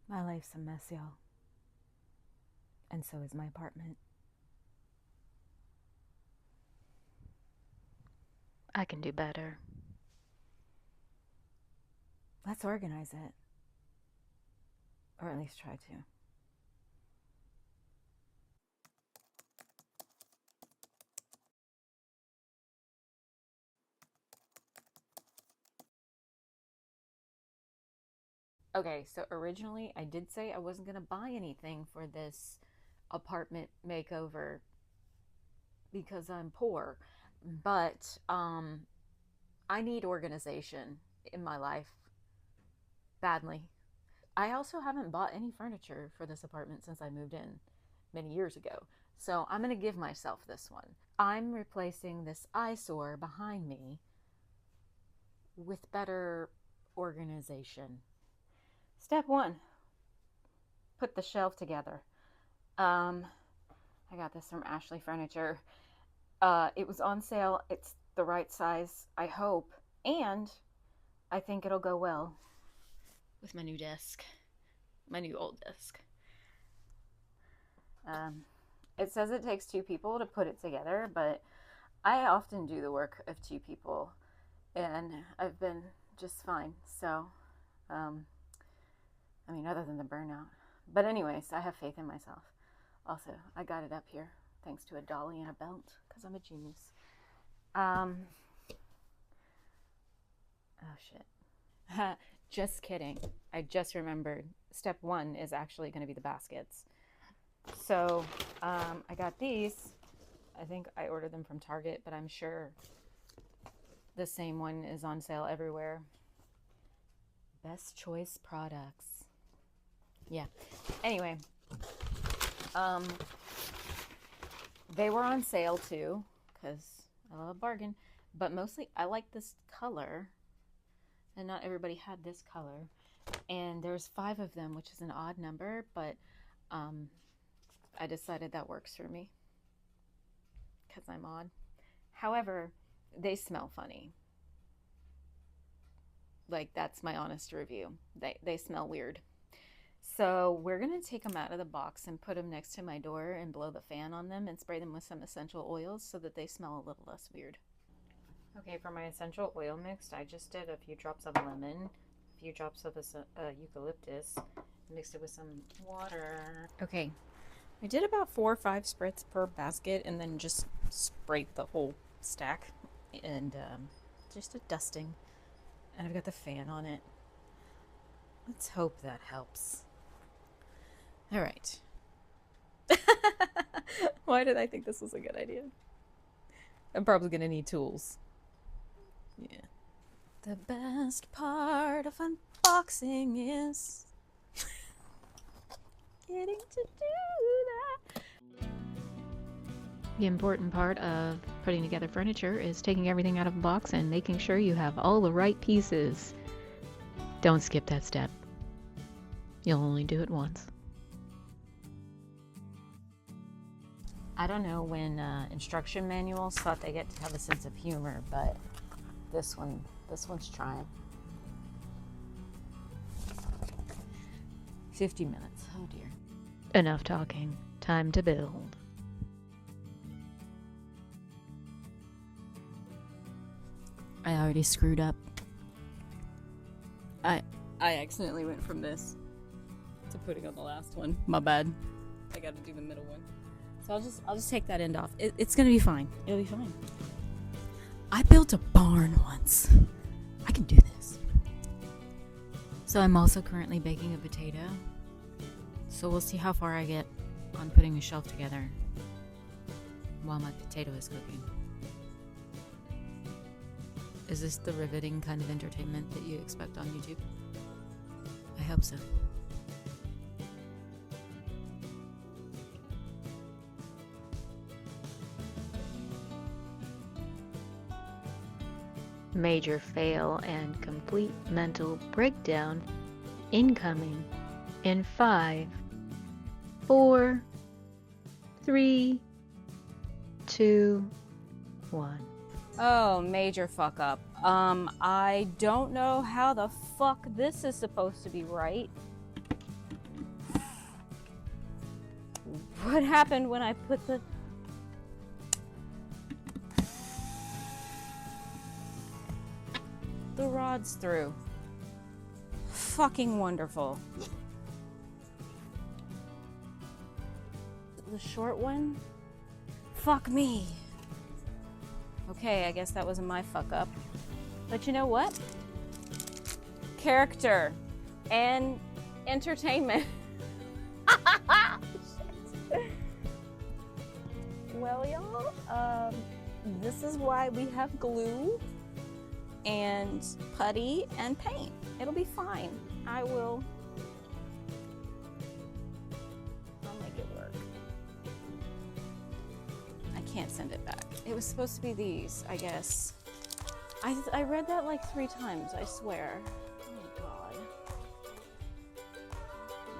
My life's a mess, y'all. And so is my apartment. I can do better. Let's organize it. Or at least try to. Okay, so originally I did say I wasn't going to buy anything for this apartment makeover because I'm poor. But I need organization in my life badly. I also haven't bought any furniture for this apartment since I moved in many years ago. So I'm going to give myself this one. I'm replacing this eyesore behind me with better organization. Step one, put the shelf together. I got this from Ashley Furniture. It was on sale. It's the right size, I hope. And I think it'll go well with my new desk, my new old desk. It says it takes two people to put it together, but I often do the work of two people, and I've been just fine. So, I mean, other than the burnout. But, anyways, I have faith in myself. Also, I got it up here thanks to a dolly and a belt because I'm a genius. Oh, shit. Just kidding. I just remembered. Step one is actually going to be the baskets. So I got these. I think I ordered them from Target, but I'm sure the same one is on sale everywhere. Best Choice Products. Yeah. Anyway, they were on sale too because I love a bargain. But mostly I like this color, and not everybody had this color. And there's 5 of them, which is an odd number, but I decided that works for me because I'm odd. However, they smell funny. Like, that's my honest review. They smell weird. So we're going to take them out of the box and put them next to my door and blow the fan on them and spray them with some essential oils so that they smell a little less weird. Okay, for my essential oil mix, I just did a few drops of lemon, a few drops of eucalyptus, mixed it with some water. Okay, I did about 4 or 5 spritz per basket and then just sprayed the whole stack and just a dusting. And I've got the fan on it. Let's hope that helps. All right. Why did I think this was a good idea? I'm probably going to need tools. Yeah. The best part of unboxing is getting to do that. The important part of putting together furniture is taking everything out of a box and making sure you have all the right pieces. Don't skip that step. You'll only do it once. I don't know when instruction manuals thought they get to have a sense of humor, but this one's trying. 50 minutes. Oh dear. Enough talking. Time to build. I already screwed up. I accidentally went from this to putting on the last one. My bad. I got to do the middle one. So I'll just take that end off. It's gonna be fine. It'll be fine. I built a barn once. I can do this. So I'm also currently baking a potato. So we'll see how far I get on putting a shelf together while my potato is cooking. Is this the riveting kind of entertainment that you expect on YouTube? I hope so. Major fail and complete mental breakdown incoming in 5, 4, 3, 2, 1. Oh, major fuck up. I don't know how the fuck this is supposed to be right. what happened when I put the rods through. Fucking wonderful. The short one? Fuck me. Okay, I guess that wasn't my fuck up. But you know what? Character and entertainment. Well, y'all, this is why we have glue and putty and paint. It'll be fine. I'll make it work. I can't send it back. It was supposed to be these, I guess. I read that like 3 times, I swear. Oh God.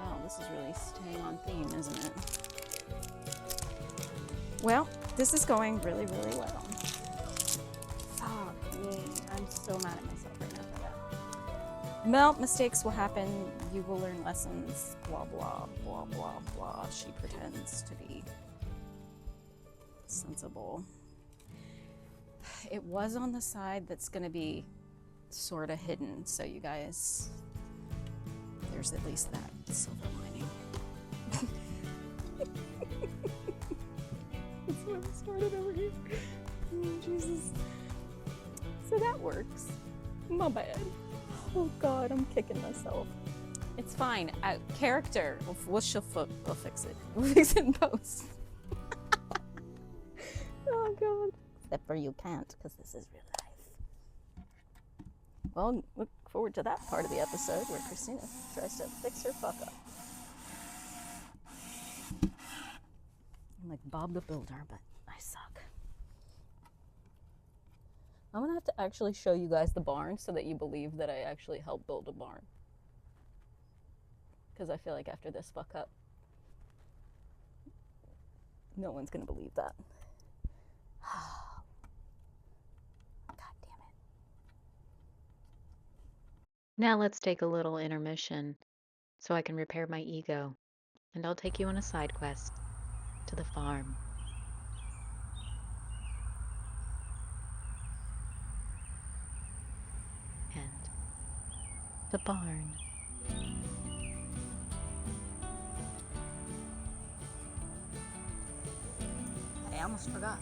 Wow, this is really staying on theme, isn't it? Well, this is going really, really well. Fuck me. I'm so mad at myself right now for that. Well, mistakes will happen. You will learn lessons. Blah, blah, blah, blah, blah. She pretends to be sensible. It was on the side that's going to be sort of hidden. So you guys, there's at least that silver lining. That's why I started over here. Oh, Jesus. So that works. My bad. Oh God, I'm kicking myself. It's fine. Character. She'll fix it. We'll fix it in post. Oh God. Except for you can't, because this is real life. Well, look forward to that part of the episode where Christina tries to fix her fuck up. I'm like Bob the Builder, but I suck. I'm gonna have to actually show you guys the barn so that you believe that I actually helped build a barn. Because I feel like after this fuck up, no one's gonna believe that. God damn it. Now let's take a little intermission so I can repair my ego, and I'll take you on a side quest to the farm. And the barn. I almost forgot.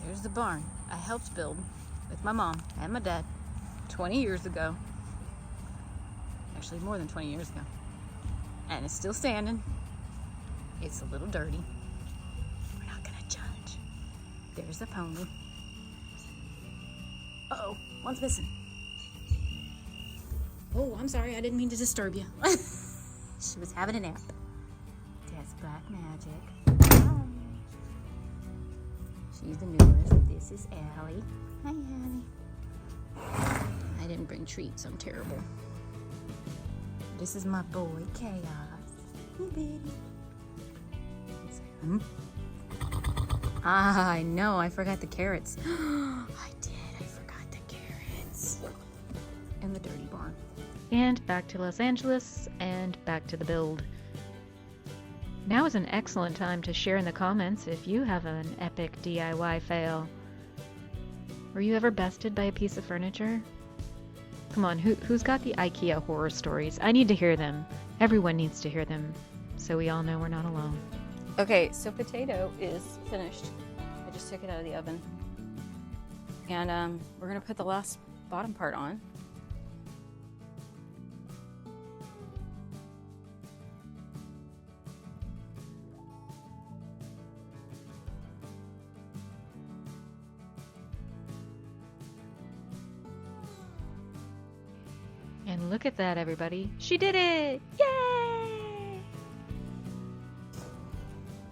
There's the barn I helped build with my mom and my dad 20 years ago. Actually, more than 20 years ago. And it's still standing. It's a little dirty. We're not gonna judge. There's the pony. Uh-oh, one's missing. Oh, I'm sorry, I didn't mean to disturb you. She was having a nap. That's Black Magic. Hi. She's the newest. This is Allie. Hi, Allie. I didn't bring treats. I'm terrible. This is my boy, Chaos. Hey, baby. Ah, I know. I forgot the carrots. I did. I forgot the carrots. And the dirty barn. And back to Los Angeles, and back to the build. Now is an excellent time to share in the comments if you have an epic DIY fail. Were you ever bested by a piece of furniture? Come on, who's got the IKEA horror stories? I need to hear them. Everyone needs to hear them, so we all know we're not alone. Okay, so potato is finished. I just took it out of the oven. And we're gonna put the last bottom part on. And look at that, everybody. She did it! Yay!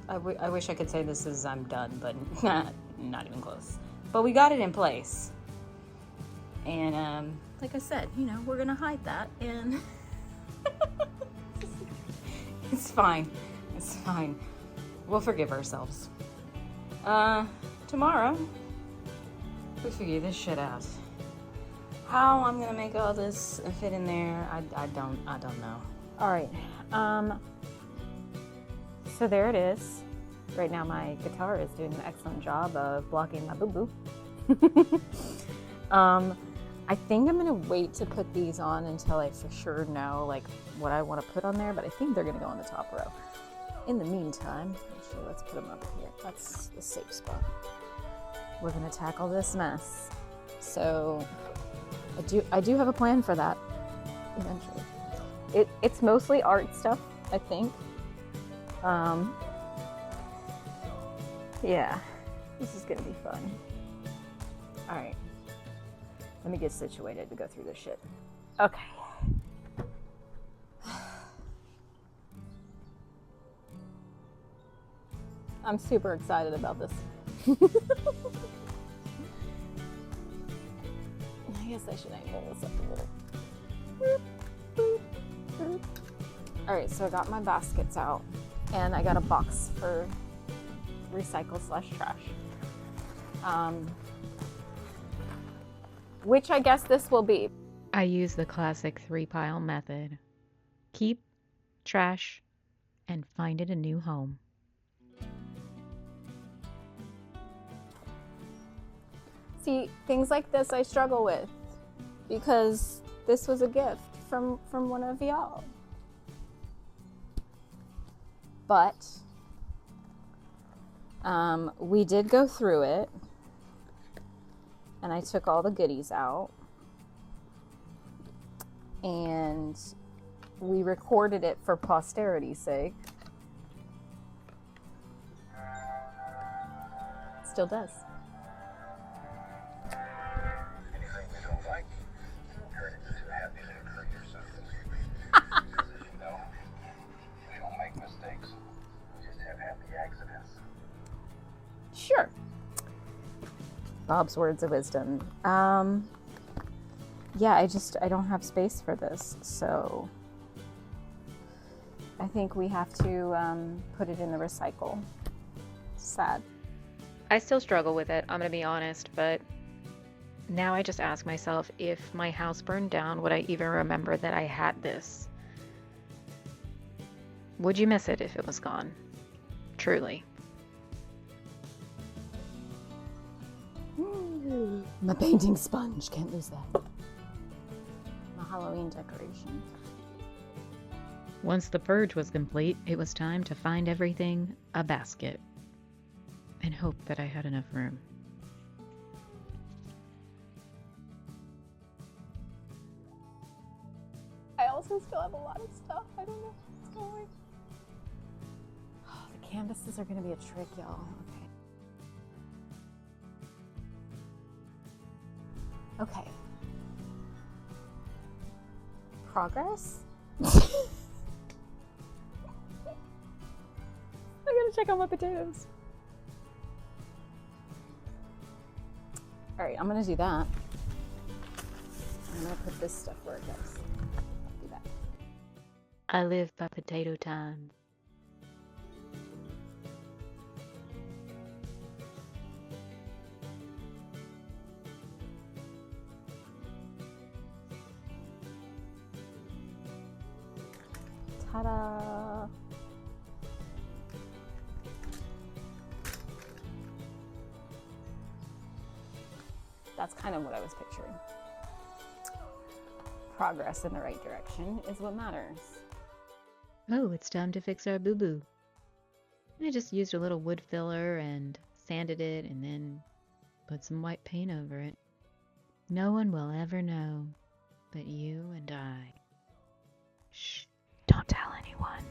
I wish I could say this is I'm done, but not even close. But we got it in place. And like I said, you know, we're gonna hide that, and it's fine. It's fine. We'll forgive ourselves. Tomorrow, we figure this shit out. How I'm gonna make all this fit in there, I don't know. All right. So there it is. Right now my guitar is doing an excellent job of blocking my boo-boo. I think I'm gonna wait to put these on until I for sure know like what I want to put on there, but I think they're gonna go on the top row. In the meantime, actually, let's put them up here. That's the safe spot. We're gonna tackle this mess. So I do have a plan for that eventually. It's mostly art stuff, I think. Yeah, this is gonna be fun. All right, let me get situated to go through this shit. Okay. I'm super excited about this. I guess I should angle this up a little. All right, so I got my baskets out and I got a box for recycle/trash. Which I guess this will be. I use the classic 3-pile method. Keep, trash, and find it a new home. See, things like this I struggle with because this was a gift from one of y'all. But we did go through it and I took all the goodies out and we recorded it for posterity's sake. Still does. Anything we don't like, turn it into happiness and hurt yourself. Because as you know, we don't make mistakes, we just have happy accidents. Sure. Bob's words of wisdom. Yeah, I don't have space for this, so I think we have to put it in the recycle. Sad. I still struggle with it, I'm gonna be honest, but now I just ask myself, if my house burned down, would I even remember that I had this? Would you miss it if it was gone? Truly. My painting sponge, can't lose that. My Halloween decoration. Once the purge was complete, it was time to find everything a basket and hope that I had enough room. I also still have a lot of stuff. I don't know what's going. Oh, the canvases are going to be a trick, y'all. Okay. Okay. Progress? I gotta check on my potatoes. Alright, I'm gonna do that. I'm gonna put this stuff where it goes. Do that. I live by potato time. Ta-da! That's kind of what I was picturing. Progress in the right direction is what matters. Oh, it's time to fix our boo-boo. I just used a little wood filler and sanded it and then put some white paint over it. No one will ever know but you and I. Shh, don't tell anyone.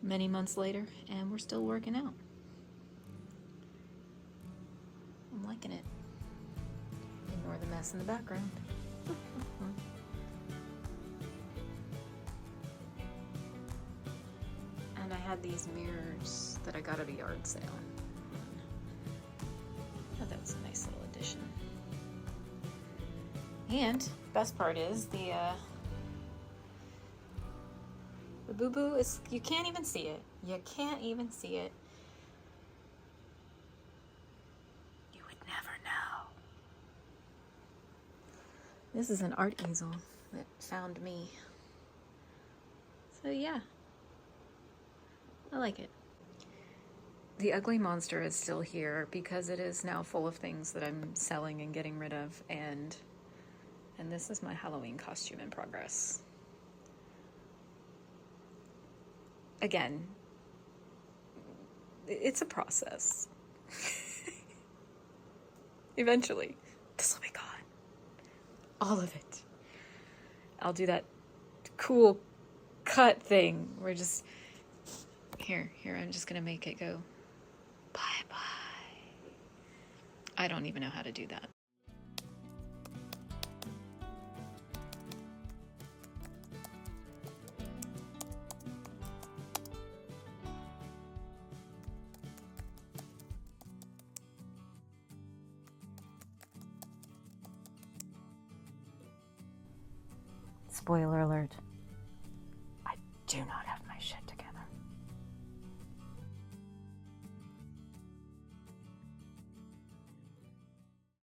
Many months later, and we're still working out. I'm liking it. Ignore the mess in the background. And I had these mirrors that I got at a yard sale. I thought that was a nice little addition. And best part is the boo-boo is, you can't even see it. You can't even see it. You would never know. This is an art easel that found me. So yeah, I like it. The ugly monster is still here because it is now full of things that I'm selling and getting rid of, and this is my Halloween costume in progress. Again, it's a process. Eventually, this will be gone. All of it. I'll do that cool cut thing. We're just here, I'm just gonna make it go bye-bye. I don't even know how to do that. Spoiler alert. I do not